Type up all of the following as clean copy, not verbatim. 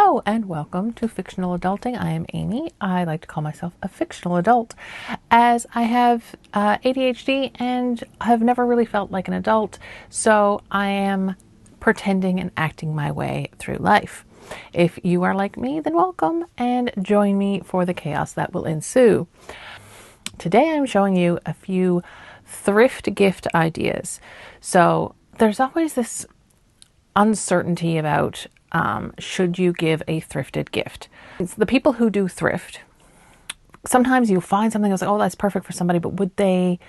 Hello and welcome to Fictional Adulting. I am Amy. I like to call myself a fictional adult as I have ADHD and have never really felt like an adult. So I am pretending and acting my way through life. If you are like me, then welcome and join me for the chaos that will ensue. Today I'm showing you a few thrift gift ideas. So there's always this uncertainty about should you give a thrifted gift. It's the people who do thrift. Sometimes you find something that's like, oh, that's perfect for somebody, but would they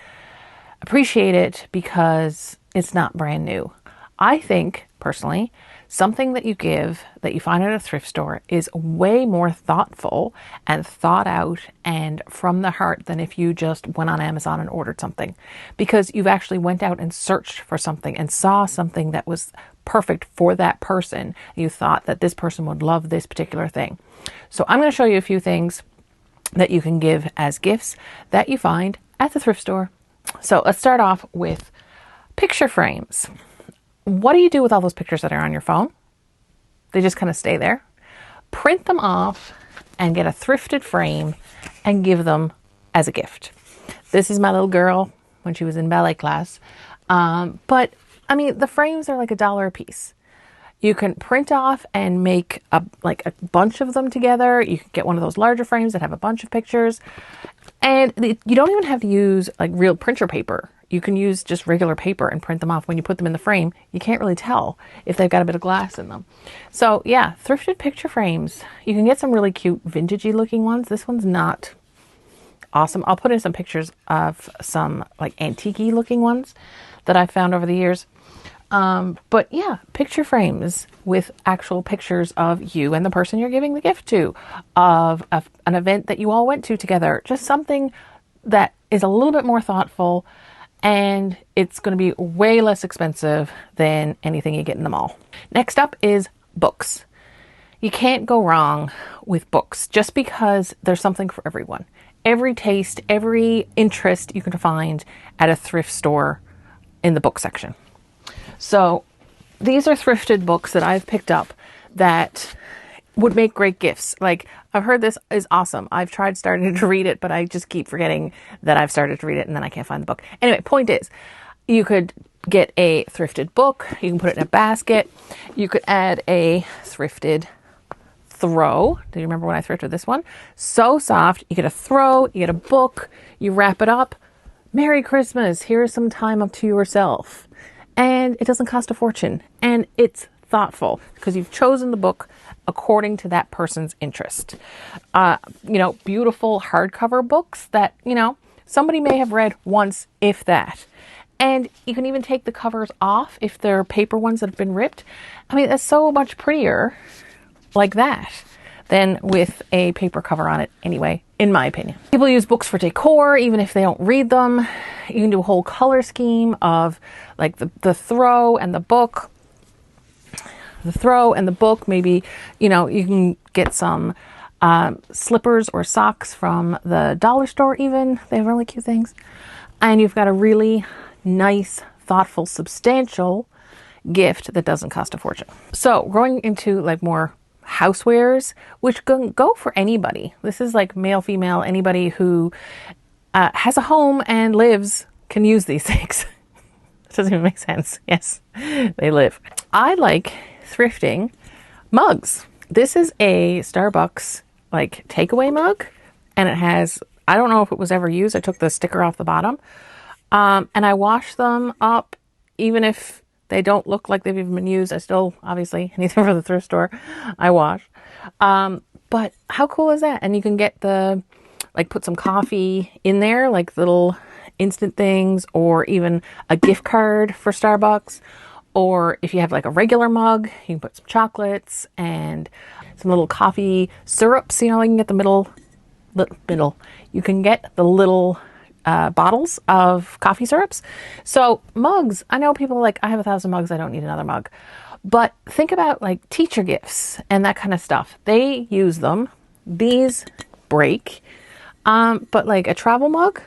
appreciate it because it's not brand new? I think, personally, something that you give that you find at a thrift store is way more thoughtful and thought out and from the heart than if you just went on Amazon and ordered something, because you've actually went out and searched for something and saw something that was perfect for that person. You thought that this person would love this particular thing. So I'm going to show you a few things that you can give as gifts that you find at the thrift store. So let's start off with picture frames. What do you do with all those pictures that are on your phone? They just kind of stay there. Print them off and get a thrifted frame and give them as a gift. This is my little girl when she was in ballet class. But I mean, the frames are like $1 a piece. You can print off and make a bunch of them together. You can get one of those larger frames that have a bunch of pictures. And you don't even have to use like real printer paper. You can use just regular paper and print them off. When you put them in the frame, you can't really tell if they've got a bit of glass in them. So yeah, thrifted picture frames. You can get some really cute vintagey looking ones. This one's not awesome. I'll put in some pictures of some like antique-y looking ones that I've found over the years. But yeah, picture frames with actual pictures of you and the person you're giving the gift to, of an event that you all went to together. Just something that is a little bit more thoughtful, and it's going to be way less expensive than anything you get in the mall. Next up is books. You can't go wrong with books just because there's something for everyone. Every taste, every interest you can find at a thrift store in the book section. So these are thrifted books that I've picked up that would make great gifts. Like, I've heard this is awesome. I've tried starting to read it, but I just keep forgetting that I've started to read it and then I can't find the book. Anyway, point is, you could get a thrifted book. You can put it in a basket. You could add a thrifted throw. Do you remember when I thrifted this one? So soft. You get a throw, you get a book, you wrap it up. Merry Christmas. Here's some time up to yourself. And it doesn't cost a fortune. And it's thoughtful because you've chosen the book according to that person's interest. Beautiful hardcover books that, somebody may have read once, if that. And you can even take the covers off if they're paper ones that have been ripped. I mean, that's so much prettier like that than with a paper cover on it anyway, in my opinion. People use books for decor, even if they don't read them. You can do a whole color scheme of like the throw and the book. The throw and the book, maybe, you can get some slippers or socks from the dollar store even. They have really cute things. And you've got a really nice, thoughtful, substantial gift that doesn't cost a fortune. So going into like more housewares, which can go for anybody. This is like male, female, anybody who has a home and lives can use these things. It doesn't even make sense. Yes, they live. I like thrifting mugs. This is a Starbucks like takeaway mug, and it has, I don't know if it was ever used. I took the sticker off the bottom, and I wash them up, even if they don't look like they've even been used. I still, obviously, anything for the thrift store, I wash. But how cool is that? And you can get put some coffee in there, like little instant things, or even a gift card for Starbucks. Or if you have like a regular mug, you can put some chocolates and some little coffee syrups. You can get the middle. You can get the little bottles of coffee syrups. So mugs, I know people are like, I have 1,000 mugs, I don't need another mug. But think about like teacher gifts and that kind of stuff. They use them. These break. But like a travel mug,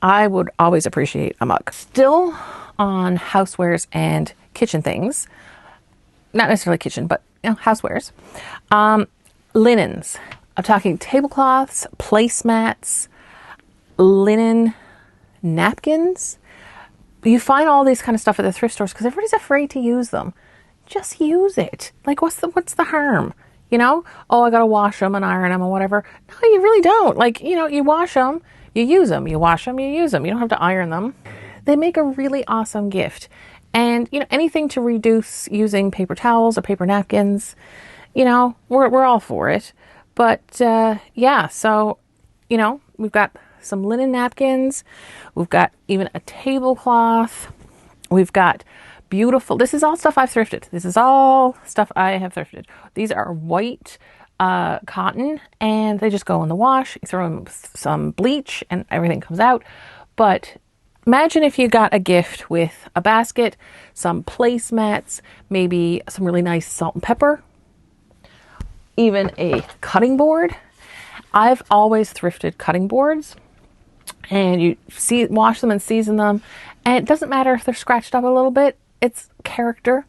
I would always appreciate a mug. Still on housewares and kitchen things, not necessarily kitchen, but housewares. Linens. I'm talking tablecloths, placemats, linen napkins. You find all these kind of stuff at the thrift stores because everybody's afraid to use them. Just use it. Like, what's the harm? Oh, I got to wash them and iron them or whatever. No, you really don't. Like, you wash them, you use them, you wash them, you use them. You don't have to iron them. They make a really awesome gift. And, anything to reduce using paper towels or paper napkins, we're all for it. But, yeah, so, we've got some linen napkins. We've got even a tablecloth. We've got beautiful, this is all stuff I've thrifted. This is all stuff I have thrifted. These are white cotton, and they just go in the wash. You throw in some bleach and everything comes out. But imagine if you got a gift with a basket, some placemats, maybe some really nice salt and pepper, even a cutting board. I've always thrifted cutting boards, and you wash them and season them, and it doesn't matter if they're scratched up a little bit. It's character.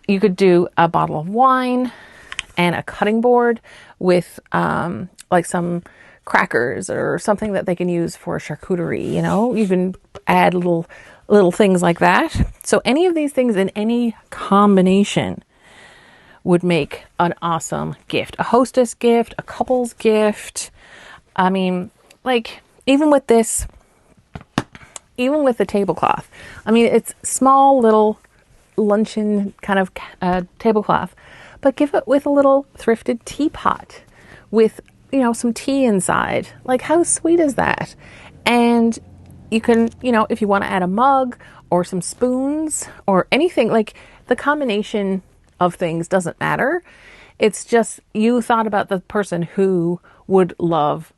You could do a bottle of wine and a cutting board with like some crackers or something that they can use for charcuterie. You can add little things like that. So any of these things in any combination would make an awesome gift. A hostess gift, a couple's gift. I mean, like, even with the tablecloth. I mean, it's small little luncheon kind of tablecloth, but give it with a little thrifted teapot with, some tea inside. Like, how sweet is that? And you can, if you want to add a mug or some spoons or anything, like, the combination of things doesn't matter. It's just you thought about the person who would love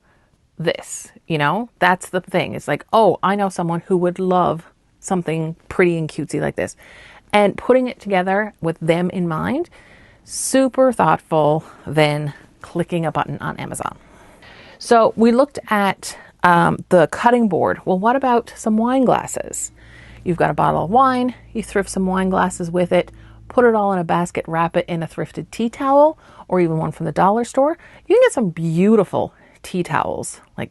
this, that's the thing. It's like, oh, I know someone who would love something pretty and cutesy like this, and putting it together with them in mind, super thoughtful than clicking a button on Amazon. So we looked at the cutting board. Well, what about some wine glasses? You've got a bottle of wine, you thrift some wine glasses with it, put it all in a basket, wrap it in a thrifted tea towel, or even one from the dollar store. You can get some beautiful tea towels. Like,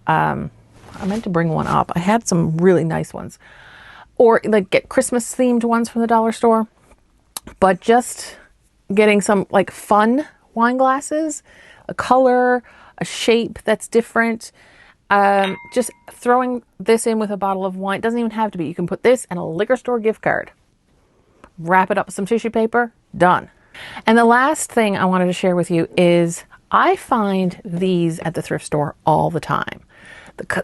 I meant to bring one up. I had some really nice ones. Or like get Christmas themed ones from the dollar store. But just getting some like fun wine glasses, a color, a shape that's different. Just throwing this in with a bottle of wine. It doesn't even have to be. You can put this and a liquor store gift card. Wrap it up with some tissue paper. Done. And the last thing I wanted to share with you is I find these at the thrift store all the time.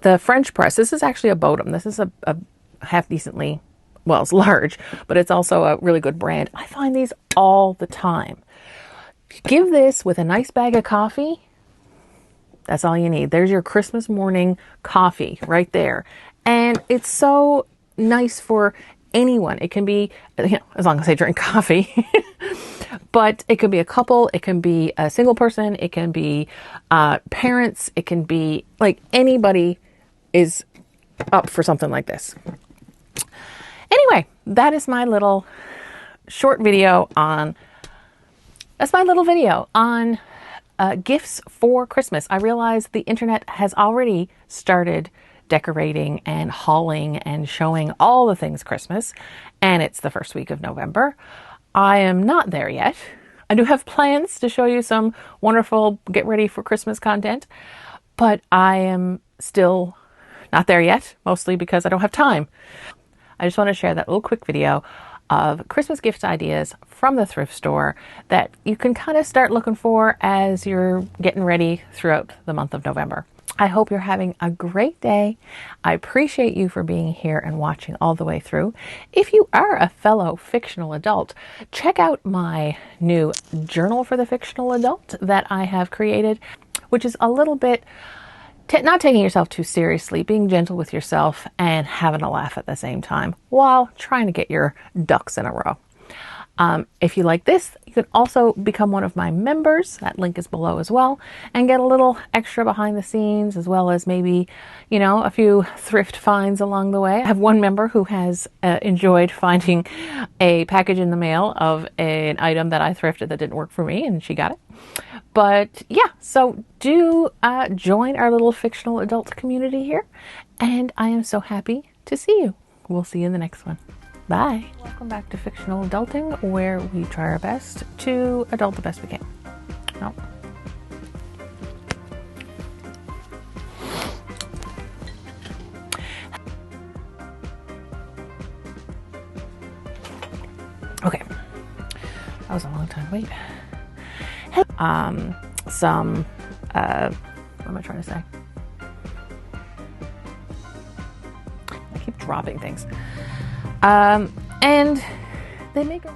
The French press, this is actually a Bodum. This is a half decently, well, it's large, but it's also a really good brand. I find these all the time. Give this with a nice bag of coffee. That's all you need. There's your Christmas morning coffee right there. And it's so nice for anyone. It can be, as long as they drink coffee, but it could be a couple, it can be a single person, it can be parents, it can be like anybody is up for something like this. Anyway, that is my little short video on, gifts for Christmas. I realize the internet has already started decorating and hauling and showing all the things Christmas, and it's the first week of November. I am not there yet. I do have plans to show you some wonderful get ready for Christmas content, but I am still not there yet, mostly because I don't have time. I just want to share that little quick video of Christmas gift ideas from the thrift store that you can kind of start looking for as you're getting ready throughout the month of November. I hope you're having a great day. I appreciate you for being here and watching all the way through. If you are a fellow fictional adult, check out my new journal for the fictional adult that I have created, which is a little bit not taking yourself too seriously, being gentle with yourself and having a laugh at the same time while trying to get your ducks in a row. If you like this, you can also become one of my members. That link is below as well, and get a little extra behind the scenes, as well as maybe, you know, a few thrift finds along the way. I have one member who has enjoyed finding a package in the mail of an item that I thrifted that didn't work for me, and she got it. But yeah, so do join our little fictional adult community here, and I am so happy to see you. We'll see you in the next one. Bye. Welcome back to Fictional Adulting, where we try our best to adult the best we can. No. Okay. That was a long time. Wait. What am I trying to say? I keep dropping things. And they make a